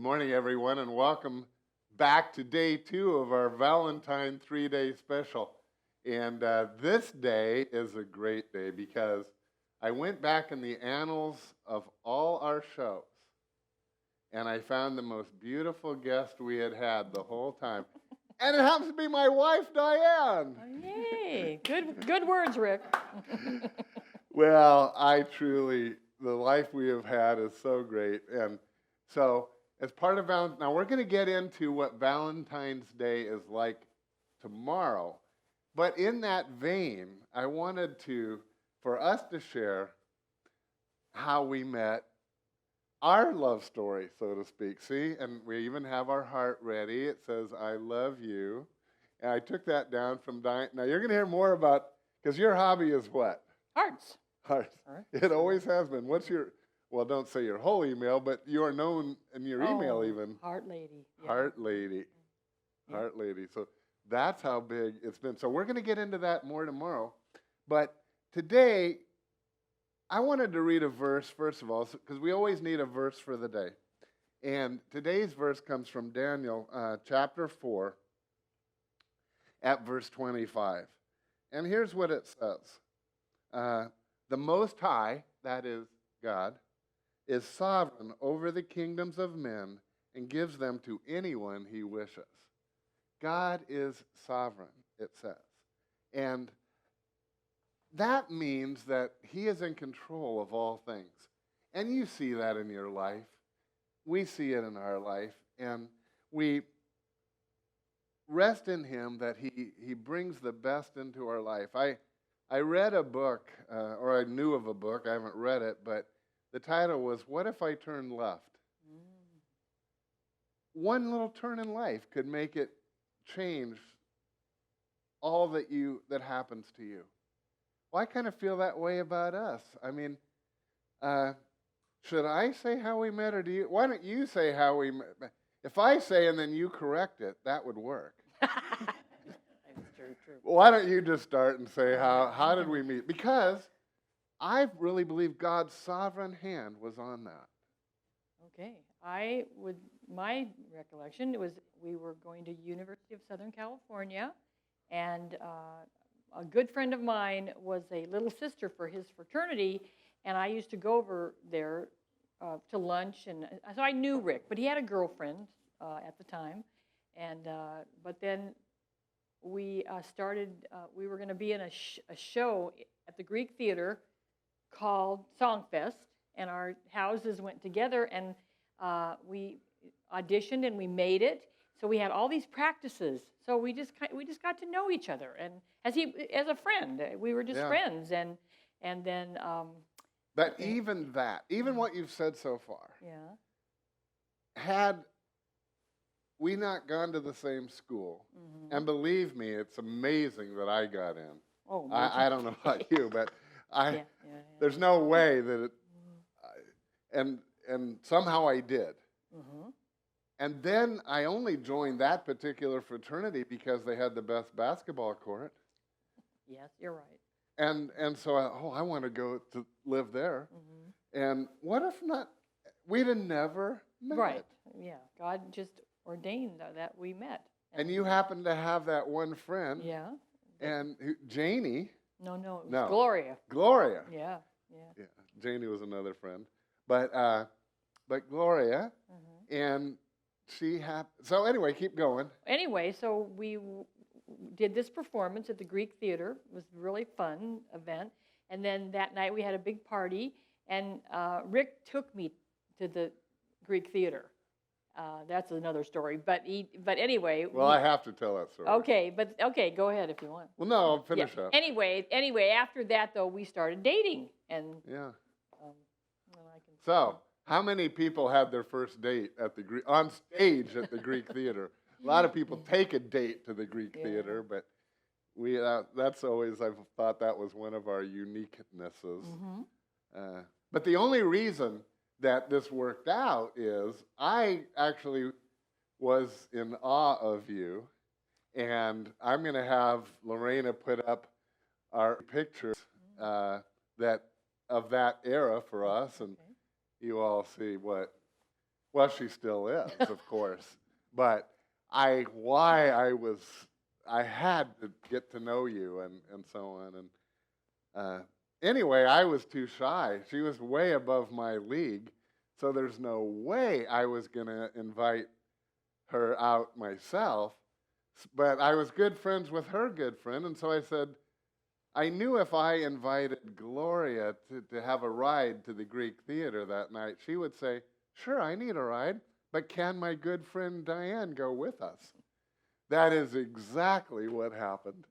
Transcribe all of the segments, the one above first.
morning, everyone, and welcome back to day 2 of our Valentine 3-day special. And this day is a great day because I went back in the annals of all our shows, and I found the most beautiful guest we had the whole time. And it happens to be my wife, Diane. Oh, yay. Good words, Rick. Well, the life we have had is so great. And so, as part of Valentine's, now we're going to get into what Valentine's Day is like tomorrow. But in that vein, I wanted for us to share how we met, our love story, so to speak. See, and we even have our heart ready. It says, I love you. And I took that down from Diane. Now, you're going to hear more about, because your hobby is what? Hearts. Hearts. It always has been. What's your, well, don't say your whole email, but you are known in your email even. Heart Lady. Yeah. Heart Lady. Yeah. Heart Lady. So that's how big it's been. So we're going to get into that more tomorrow. But today, I wanted to read a verse, first of all, because we always need a verse for the day. And today's verse comes from Daniel chapter 4 at verse 25. And here's what it says. The Most High, that is God, is sovereign over the kingdoms of men and gives them to anyone he wishes. God is sovereign, it says. And that means that he is in control of all things. And you see that in your life. We see it in our life. And we rest in him that he brings the best into our life. I read a book, or I knew of a book. I haven't read it, but the title was, What If I Turned Left? One little turn in life could make it change all that happens to you. Well, I kind of feel that way about us. I mean, should I say how we met, or do you? Why don't you say how we met? If I say and then you correct it, that would work. True. Why don't you just start and say how did we meet? Because I really believe God's sovereign hand was on that. Okay. My recollection was we were going to University of Southern California, and a good friend of mine was a little sister for his fraternity, and I used to go over there to lunch, and so I knew Rick, but he had a girlfriend at the time, and but then we started. We were going to be in a show at the Greek Theater called Songfest, and our houses went together, and we auditioned, and we made it. So we had all these practices. So we just got to know each other, and as a friend, we were just friends, and then. But even what you've said so far. Yeah. Had we not gone to the same school, and believe me, it's amazing that I got in. Oh, I don't know about you, but there's no way that it. And somehow I did. And then I only joined that particular fraternity because they had the best basketball court. Yes, you're right. And so I want to go to live there. And what if not? We'd have never met. Right. Yeah. God just ordained that we met. And you happen to have that one friend. Yeah. And Janie. No, it was Gloria. Gloria. Yeah. Janie was another friend, but Gloria, and she so anyway, keep going. Anyway, so we did this performance at the Greek Theater. It was a really fun event. And then that night we had a big party, and Rick took me to the Greek Theater. That's another story. But anyway. Well, I have to tell that story. Okay, go ahead if you want. Well, no, I'll finish up. Anyway, after that though, we started dating, and So, how many people had their first date on stage at the Greek Theater? A lot of people take a date to the Greek Theater, but that's always, I've thought that was one of our uniquenesses. But the only reason that this worked out is I actually was in awe of you, and I'm going to have Lorena put up our pictures of that era for us, and you all see what Well, she still is, of course. But I had to get to know you and so on. And anyway, I was too shy. She was way above my league, so there's no way I was going to invite her out myself. But I was good friends with her good friend, and so I said, I knew if I invited Gloria to have a ride to the Greek theater that night, she would say, sure, I need a ride, but can my good friend Diane go with us? That is exactly what happened.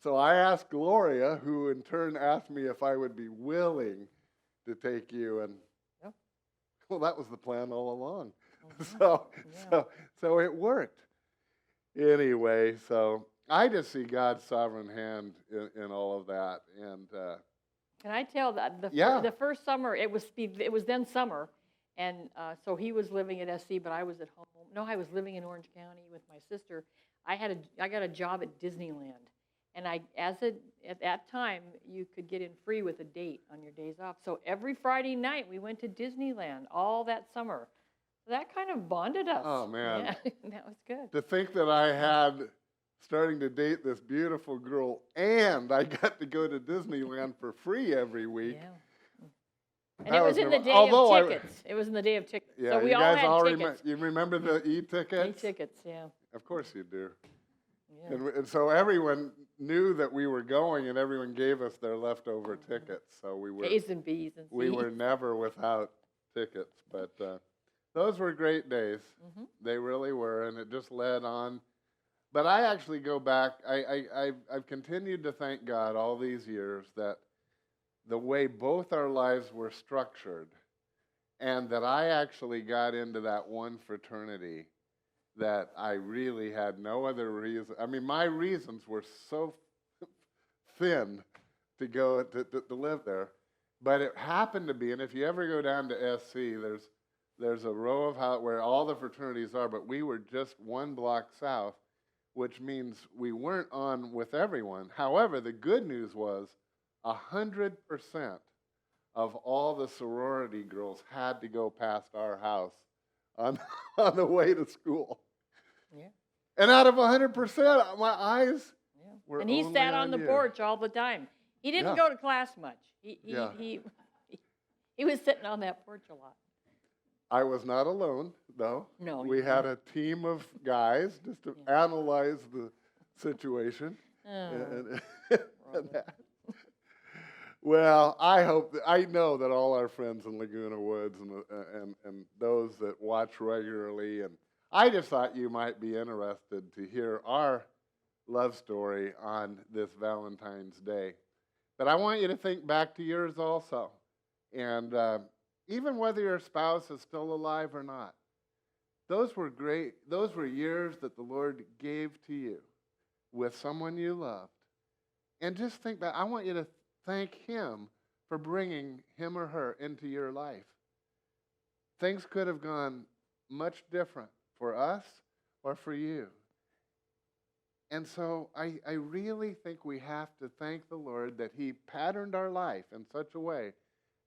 So I asked Gloria, who in turn asked me if I would be willing to take you, and Yep. well, that was the plan all along. Yeah. So it worked. Anyway, so I just see God's sovereign hand in all of that, and Can I tell that Yeah. the first summer, it was then summer, and so he was living at SC, but I was at home. No, I was living in Orange County with my sister. I got a job at Disneyland, and at that time you could get in free with a date on your days off. So every Friday night we went to Disneyland all that summer. That kind of bonded us. Oh, man. Yeah, that was good. to think that I had starting to date this beautiful girl, and I got to go to Disneyland for free every week. Yeah. And That it was was in the a- day although I- of tickets. It was in the day of tickets. Yeah, So we you all guys had all tickets. you remember the e-tickets? E-tickets, yeah. Of course you do. Yeah. And so everyone knew that we were going, and everyone gave us their leftover tickets. So we were A's and B's and C's. we were never without tickets. But those were great days. Mhm. They really were, and it just led on. But I actually go back. I've continued to thank God all these years that the way both our lives were structured, and that I actually got into that one fraternity that I really had no other reason. I mean, my reasons were so thin to go to live there, but it happened to be. And if you ever go down to SC, there's a row of house where all the fraternities are, but we were just one block south, which means we weren't on with everyone. However, the good news was 100% of all the sorority girls had to go past our house on the way to school. Yeah. And out of 100%, my eyes Yeah. were And he only sat on the you. porch all the time. He didn't Yeah. go to class much. Yeah. He was sitting on that porch a lot. I was not alone, though. No, We you had a team of guys just to analyze the situation. Oh, And brother. that. Well, I know that all our friends in Laguna Woods and those that watch regularly, and I just thought you might be interested to hear our love story on this Valentine's Day. But I want you to think back to yours also, and even whether your spouse is still alive or not. Those were great. Those were years that the Lord gave to you with someone you loved, and just think back. I want you to thank Him for bringing him or her into your life. Things could have gone much different for us or for you. And so I really think we have to thank the Lord that He patterned our life in such a way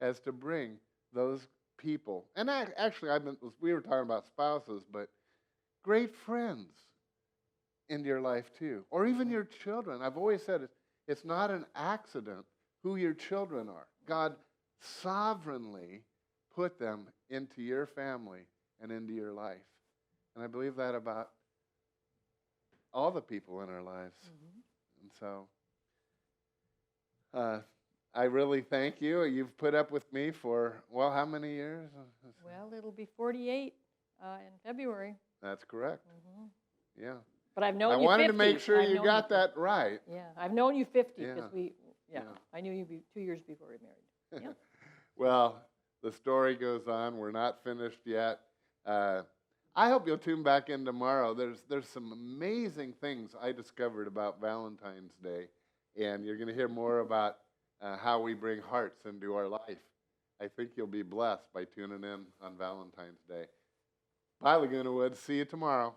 as to bring those people. And actually, we were talking about spouses, but great friends in your life too. Or even your children. I've always said it's not an accident who your children are. God sovereignly put them into your family and into your life. And I believe that about all the people in our lives. Mhm. And so I really thank you. You've put up with me for, well, how many years? Well, it'll be 48 in February. That's correct. Mhm. Yeah. But I've known I you 50. wanted to make sure I've you known got 50. that right. Yeah, I've known you 50 Yeah. because Yeah. I knew you 2 years before we married. Yeah. Well, the story goes on. We're not finished yet. I hope you'll tune back in tomorrow. There's some amazing things I discovered about Valentine's Day, and you're going to hear more about how we bring hearts into our life. I think you'll be blessed by tuning in on Valentine's Day. Bye, Laguna Woods. See you tomorrow.